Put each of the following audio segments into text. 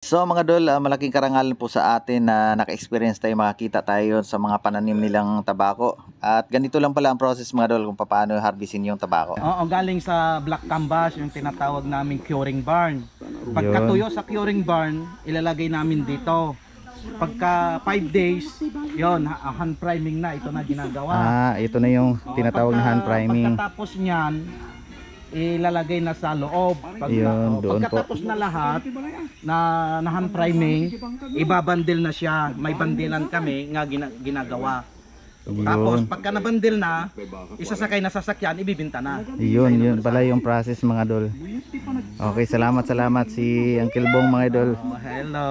So mga dol, malaking karangalan po sa atin na naka-experience tayo, makakita tayo sa mga pananim nilang tabako. At ganito lang pala ang process mga dol kung paano harvestin yung tabako. Oo, galing sa black canvas, yung tinatawag naming curing barn. Pagkatuyo sa curing barn, ilalagay namin dito. Pagka 5 days, yon hand priming na, ito na ginagawa. Ito na yung tinatawag na hand priming. Pagkatapos niyan, ilalagay na sa loob. Yun, doon po. Pagkatapos na lahat na hand priming, ibabandil na siya. May bandilan kami nga ginagawa. Tapos pagka nabandil na, isasakay na sasakyan, ibibinta na. Yun pala yung process mga idol. Okay, salamat si Uncle Bong mga idol. Hello.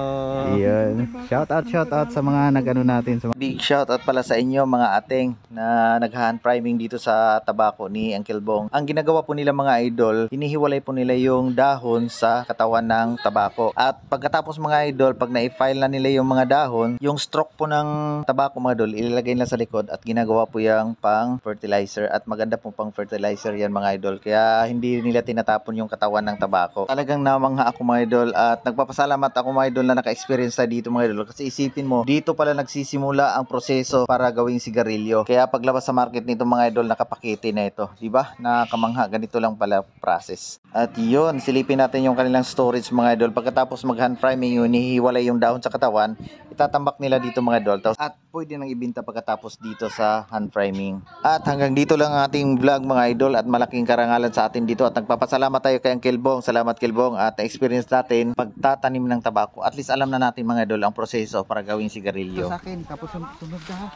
Yun. Shout out sa mga nag-ano natin. Big shout out pala sa inyo mga ating na nag-hand priming dito sa tabako ni Uncle Bong. Ang ginagawa po nila mga idol, hinihiwalay po nila yung dahon sa katawan ng tabako. At pagkatapos mga idol, pag na-file na nila yung mga dahon, yung stroke po ng tabako mga idol, ilalagay nila sa likod at ginagawa po yung pang fertilizer. At maganda po pang fertilizer yan mga idol. Kaya hindi nila tinatapon yung katawan ng tabako. Talagang namangha ako mga idol at nagpapasalamat ako mga idol na naka-experience tayo dito mga idol. Kasi isipin mo, dito pala nagsisimula ang proseso para gawing sigarilyo. Kaya paglabas sa market nito mga idol, nakapakete na ito. Diba? Nakamangha. Ganito lang pala process. At yun, silipin natin yung kanilang storage mga idol. Pagkatapos mag-hand priming yun, hihiwalay yung dahon sa katawan, itatambak nila dito mga idol. At pwede nang ibinta pagkatapos dito sa hand priming. At hanggang dito lang ang ating vlog mga idol at malaking karangalan sa atin dito at nagpapasalamat tayo kay Uncle Bong. Salamat Uncle Bong at na-experience natin pagtatanim ng tabako. At least alam na natin mga idol ang proseso para gawing sigarilyo. Sa akin, tapos sunod ka ha.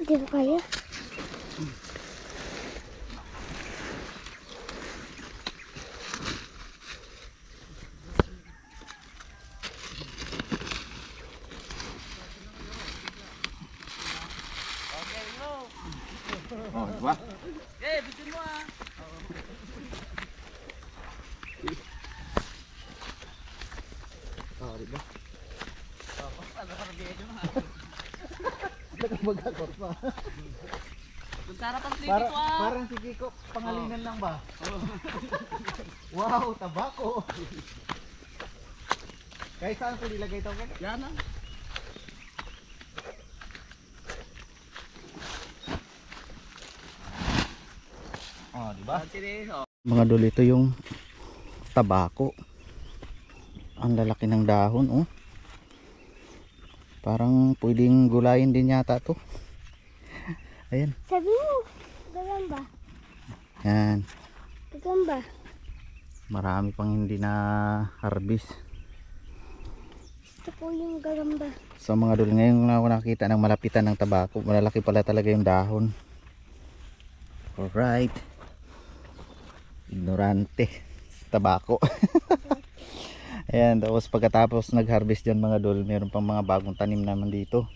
Hindi ko kaya. Oh, diba? Bitin mo ah. Diba? Parang si Kiko, pangalinan lang ba? Wow, tabako. Kahit saan ko nilagay ito? Yan ah. Oh, diba? Mga idol, ito yung tabako. Ang lalaki ng dahon, oh. Parang pwedeng gulayin din yata to. Ayan. Sabi mo, gagamba. Yan. Gagamba. Marami pang hindi na harvest. Ito po yung gagamba. So mga idol, ngayon na ako nakita ng malapitan ng tabako. Malalaki pala talaga yung dahon. Alright. Ignorante. Tabako. Ayan, tapos pagkatapos nag-harvest dyan mga idol, meron pang mga bagong tanim naman dito.